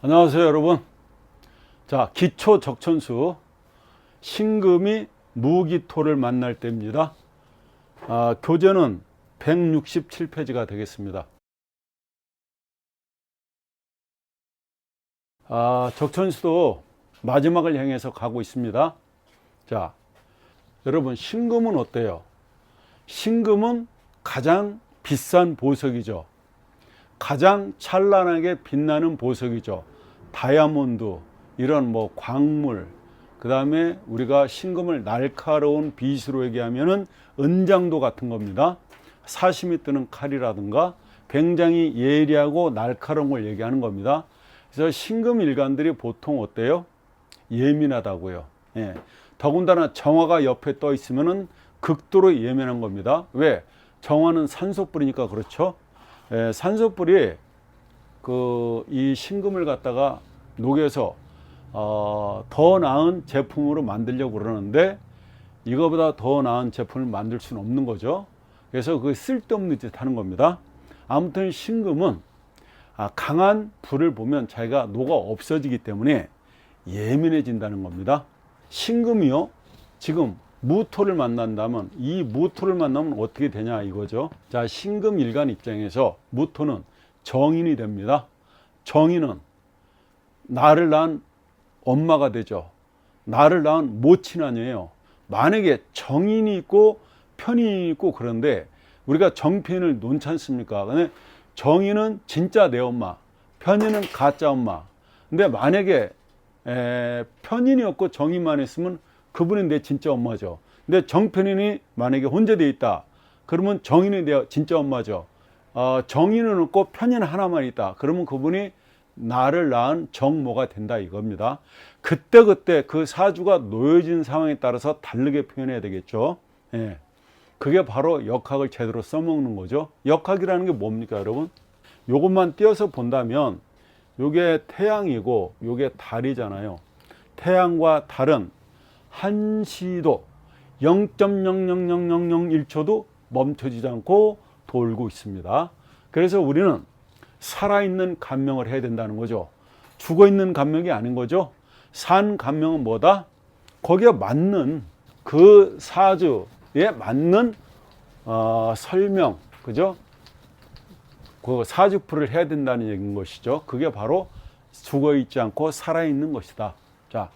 안녕하세요 여러분. 자, 기초 적천수 신금이 무기토를 만날 때입니다. 교재는 167페이지가 되겠습니다. 적천수도 마지막을 향해서 가고 있습니다. 자, 여러분, 신금은 어때요? 신금은 가장 비싼 보석이죠. 가장 찬란하게 빛나는 보석이죠. 다이아몬드, 이런 광물, 그 다음에 우리가 신금을 날카로운 빗으로 얘기하면은 은장도 같은 겁니다. 사심이 뜨는 칼이라든가 굉장히 예리하고 날카로운 걸 얘기하는 겁니다. 그래서 신금 일간들이 보통 어때요? 예민하다고요. 예. 더군다나 정화가 옆에 떠 있으면은 극도로 예민한 겁니다. 왜? 정화는 산소뿔이니까 그렇죠. 예, 산소뿔이 이 신금을 갖다가 녹여서 더 나은 제품으로 만들려고 그러는데 이거보다 더 나은 제품을 만들 수는 없는 거죠. 그래서 그 쓸데없는 짓 하는 겁니다. 아무튼 신금은 강한 불을 보면 자기가 녹아 없어지기 때문에 예민해진다는 겁니다. 신금이요, 지금 무토를 만난다면 이 무토를 만나면 어떻게 되냐 이거죠. 자, 신금 일간 입장에서 무토는 정인이 됩니다. 정인은 나를 낳은 엄마가 되죠. 나를 낳은 모친아니에요. 만약에 정인이 있고 편인이 있고 그런데 우리가 정편을 놓지 않습니까? 근데 정인은 진짜 내 엄마, 편인은 가짜 엄마. 근데 만약에 편인이 없고 정인만 있으면 그분이 내 진짜 엄마죠. 근데 정편인이 만약에 혼재되어 있다, 그러면 정인이 내 진짜 엄마죠. 정인은 없고 편인 하나만 있다, 그러면 그분이 나를 낳은 정모가 된다 이겁니다. 그때 그 사주가 놓여진 상황에 따라서 다르게 표현해야 되겠죠. 예. 그게 바로 역학을 제대로 써먹는 거죠. 역학이라는 게 뭡니까 여러분? 요것만 띄어서 본다면 요게 태양이고 요게 달이잖아요. 태양과 달은 한시도 0.00001초도 멈춰지지 않고 돌고 있습니다. 그래서 우리는 살아있는 간명을 해야 된다는 거죠. 죽어있는 간명이 아닌 거죠. 산 간명은 뭐다? 거기에 맞는 그 사주에 맞는 설명, 그죠? 그 사주풀을 해야 된다는 얘기인 것이죠. 그게 바로 죽어있지 않고 살아있는 것이다. 자,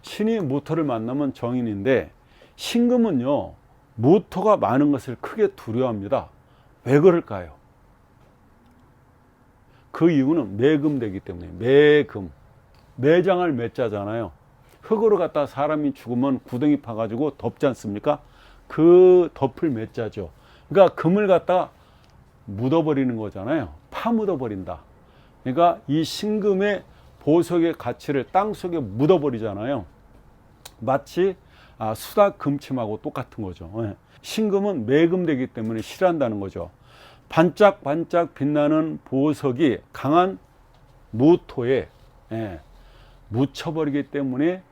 신이 무토를 만나면 정인인데 신금은요, 무토가 많은 것을 크게 두려워합니다. 왜 그럴까요? 그 이유는 매금되기 때문에. 매금, 매장을 매자잖아요. 흙으로 갖다 사람이 죽으면 구덩이 파가지고 덮지 않습니까? 그 덮을 매자죠. 그러니까 금을 갖다 묻어버리는 거잖아요. 파묻어버린다. 그러니까 이 신금의 보석의 가치를 땅속에 묻어버리잖아요. 마치 수다 금침하고 똑같은 거죠. 신금은 매금되기 때문에 싫어한다는 거죠. 반짝반짝 빛나는 보석이 강한 무토에 묻혀버리기 때문에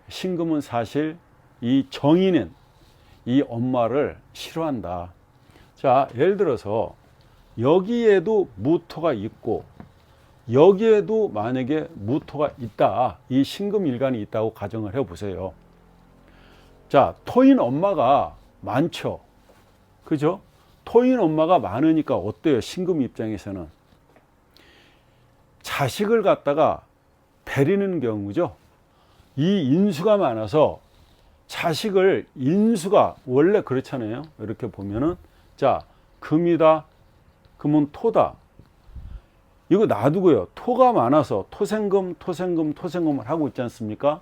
신금은 사실 이 정인인 이 엄마를 싫어한다. 자, 예를 들어서 여기에도 무토가 있고 여기에도 만약에 무토가 있다, 이 신금 일간이 있다고 가정을 해보세요. 자, 토인 엄마가 많죠. 그죠? 토인 엄마가 많으니까 어때요? 신금 입장에서는 자식을 갖다가 베리는 경우죠. 이 인수가 많아서 자식을, 인수가 원래 그렇잖아요. 이렇게 보면은, 자, 금이다, 금은 토다, 이거 놔두고요, 토가 많아서 토생금을 하고 있지 않습니까?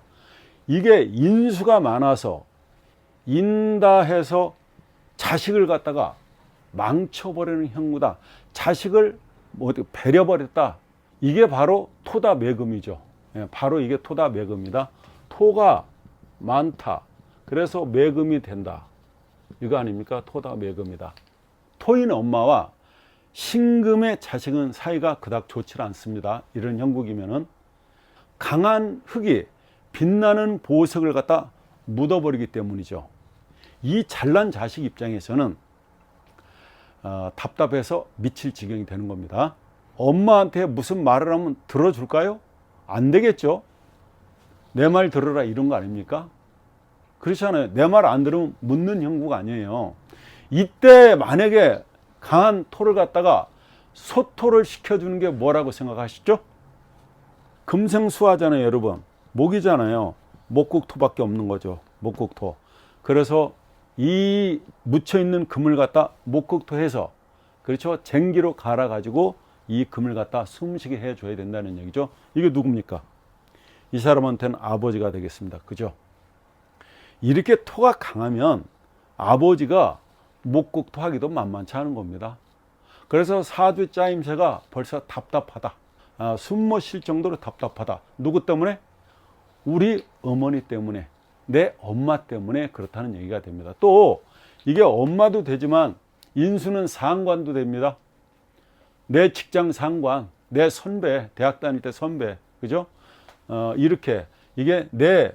이게 인수가 많아서 인다해서 자식을 갖다가 망쳐버리는 형무다. 자식을 배려버렸다. 이게 바로 토다 매금이죠. 바로 이게 토다 매금이다. 토가 많다, 그래서 매금이 된다, 이거 아닙니까? 토다 매금이다. 토인 엄마와 신금의 자식은 사이가 그닥 좋지 않습니다. 이런 형국이면은 강한 흙이 빛나는 보석을 갖다 묻어버리기 때문이죠. 이 잘난 자식 입장에서는 답답해서 미칠 지경이 되는 겁니다. 엄마한테 무슨 말을 하면 들어줄까요? 안 되겠죠. 내 말 들어라 이런 거 아닙니까? 그렇잖아요. 내 말 안 들으면 묻는 형국 아니에요. 이때 만약에 강한 토를 갖다가 소토를 시켜주는 게 뭐라고 생각하시죠? 금생수화잖아요, 여러분. 목이잖아요. 목국토밖에 없는 거죠. 목국토. 그래서 이 묻혀있는 금을 갖다 목국토해서, 그렇죠? 쟁기로 갈아가지고 이 금을 갖다 숨쉬게 해줘야 된다는 얘기죠. 이게 누굽니까? 이 사람한테는 아버지가 되겠습니다. 그죠? 이렇게 토가 강하면 아버지가 목국토 하기도 만만치 않은 겁니다. 그래서 사주 짜임새가 벌써 답답하다. 숨 못 쉴 정도로 답답하다. 누구 때문에? 우리 어머니 때문에, 내 엄마 때문에 그렇다는 얘기가 됩니다. 또 이게 엄마도 되지만 인수는 상관도 됩니다. 내 직장 상관, 내 선배, 대학 다닐 때 선배, 그죠? 이렇게 이게 내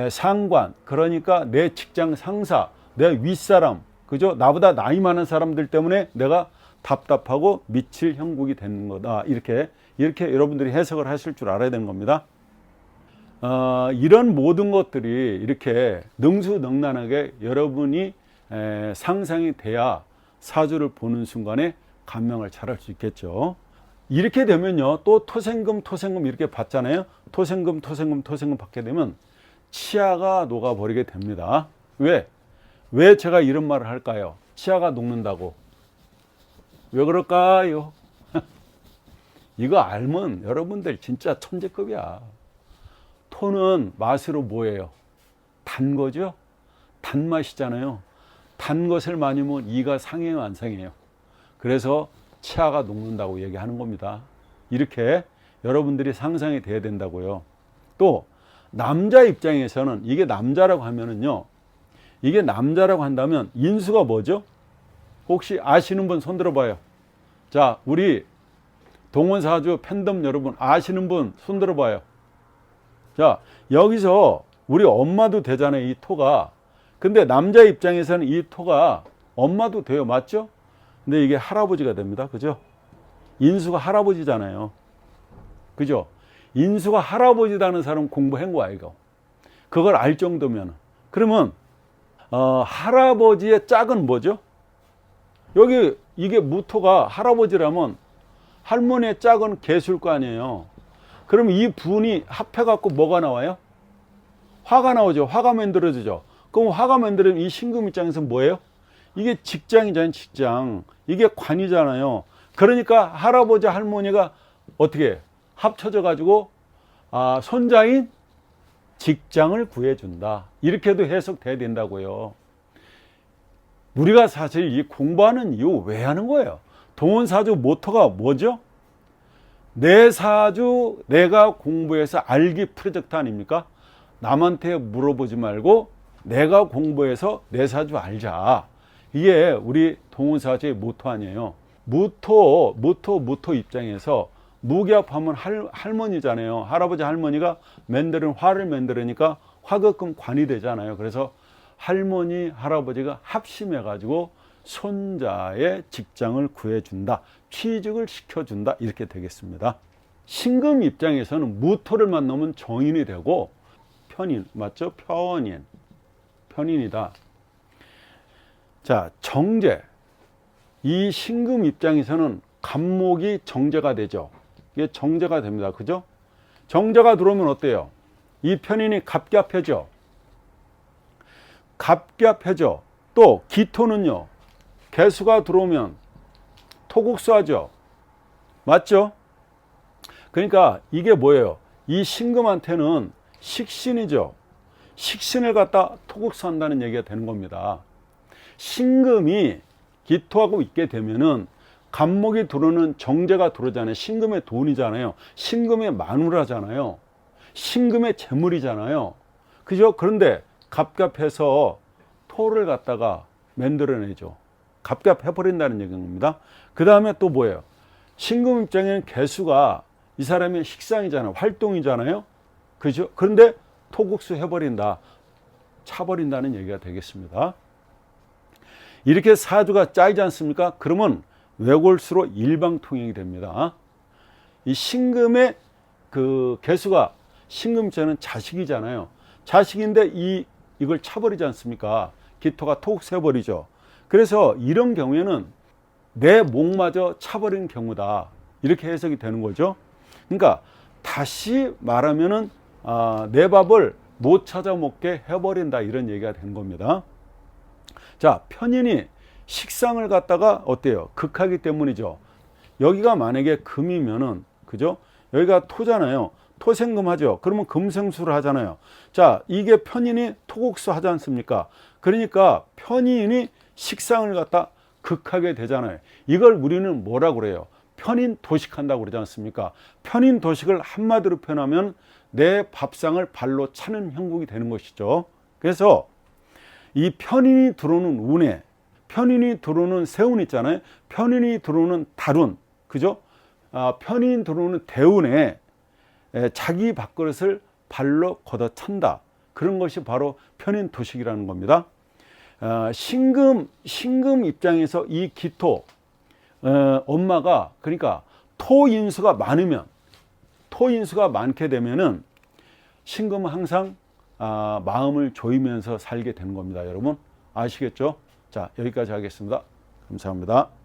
상관, 그러니까 내 직장 상사, 내 윗사람, 그죠? 나보다 나이 많은 사람들 때문에 내가 답답하고 미칠 형국이 되는 거다. 이렇게 여러분들이 해석을 하실 줄 알아야 되는 겁니다. 이런 모든 것들이 이렇게 능수능란하게 여러분이 상상이 돼야 사주를 보는 순간에 감명을 잘 할 수 있겠죠. 이렇게 되면요, 또 토생금 이렇게 받잖아요. 토생금 받게 되면 치아가 녹아버리게 됩니다. 왜 제가 이런 말을 할까요? 치아가 녹는다고. 왜 그럴까요? 이거 알면 여러분들 진짜 천재급이야. 토는 맛으로 뭐예요? 단 거죠? 단맛이잖아요. 단 것을 많이 먹으면 이가 상해요, 안 상해요? 그래서 치아가 녹는다고 얘기하는 겁니다. 이렇게 여러분들이 상상이 돼야 된다고요. 또 남자 입장에서는 이게 남자라고 하면은요, 이게 남자라고 한다면 인수가 뭐죠? 혹시 아시는 분 손 들어봐요. 자, 우리 동원사주 팬덤 여러분 아시는 분 손 들어봐요. 자, 여기서 우리 엄마도 되잖아요, 이 토가. 근데 남자 입장에서는 이 토가 엄마도 돼요, 맞죠? 근데 이게 할아버지가 됩니다, 그죠? 인수가 할아버지잖아요, 그죠? 인수가 할아버지라는 사람 공부한 거야, 이거. 그걸 알 정도면. 그러면 할아버지의 짝은 뭐죠? 여기 이게 무토가 할아버지라면 할머니의 짝은 개수일 거 아니에요. 그럼 이 분이 합해갖고 뭐가 나와요? 화가 나오죠. 화가 만들어지죠. 그럼 화가 만들어지면 이 신금 입장에서 뭐예요? 이게 직장이잖아요, 직장. 이게 관이잖아요. 그러니까 할아버지 할머니가 어떻게 합쳐져 가지고 손자인 직장을 구해준다. 이렇게도 해석돼야 된다고요. 우리가 사실 이 공부하는 이유 왜 하는 거예요? 동원사주 모토가 뭐죠? 내 사주 내가 공부해서 알기 프로젝트 아닙니까? 남한테 물어보지 말고 내가 공부해서 내 사주 알자. 이게 우리 동원사주의 모토 아니에요. 모토 입장에서 무기합하면 할머니잖아요. 할아버지 할머니가 화를 만들으니까 화급금 관이 되잖아요. 그래서 할머니 할아버지가 합심해 가지고 손자의 직장을 구해준다, 취직을 시켜준다, 이렇게 되겠습니다. 신금 입장에서는 무토를 만나면 정인이 되고 편인, 맞죠? 편인이다. 자, 정제. 이 신금 입장에서는 간목이 정제가 되죠. 이게 정제가 됩니다. 그죠? 정제가 들어오면 어때요? 이 편인이 갑갑해져. 또 기토는요, 개수가 들어오면 토국수하죠. 맞죠? 그러니까 이게 뭐예요? 이 신금한테는 식신이죠. 식신을 갖다 토국수한다는 얘기가 되는 겁니다. 신금이 기토하고 있게 되면은 간목이 들어오는 정제가 들어오잖아요. 신금의 돈이잖아요. 신금의 마누라잖아요. 신금의 재물이잖아요. 그죠? 그런데 갑갑해서 토를 갖다가 만들어내죠. 갑갑해버린다는 얘기입니다. 그 다음에 또 뭐예요? 신금 입장에는 개수가 이 사람의 식상이잖아요. 활동이잖아요. 그죠? 그런데 토국수 해버린다. 차버린다는 얘기가 되겠습니다. 이렇게 사주가 짜이지 않습니까? 그러면 외골수로 일방통행이 됩니다. 이 신금의 그 개수가 신금자는 자식이잖아요. 자식인데 이걸 차버리지 않습니까? 기토가 톡 새버리죠. 그래서 이런 경우에는 내 목마저 차버린 경우다. 이렇게 해석이 되는 거죠. 그러니까 다시 말하면은 내 밥을 못 찾아 먹게 해버린다. 이런 얘기가 된 겁니다. 자, 편인이 식상을 갖다가 어때요? 극하기 때문이죠. 여기가 만약에 금이면은, 그죠? 여기가 토잖아요. 토생금하죠. 그러면 금생수를 하잖아요. 자, 이게 편인이 토곡수 하지 않습니까? 그러니까 편인이 식상을 갖다 극하게 되잖아요. 이걸 우리는 뭐라고 그래요? 편인 도식한다고 그러지 않습니까? 편인 도식을 한마디로 표현하면 내 밥상을 발로 차는 형국이 되는 것이죠. 그래서 이 편인이 들어오는 운에, 편인이 들어오는 세운 있잖아요. 편인이 들어오는 달운, 그죠? 편인이 들어오는 대운에 자기 밥그릇을 발로 걷어찬다. 그런 것이 바로 편인 도식이라는 겁니다. 신금 입장에서 이 기토, 엄마가, 그러니까 토인수가 많게 되면은 신금은 항상 마음을 조이면서 살게 되는 겁니다. 여러분 아시겠죠? 자, 여기까지 하겠습니다. 감사합니다.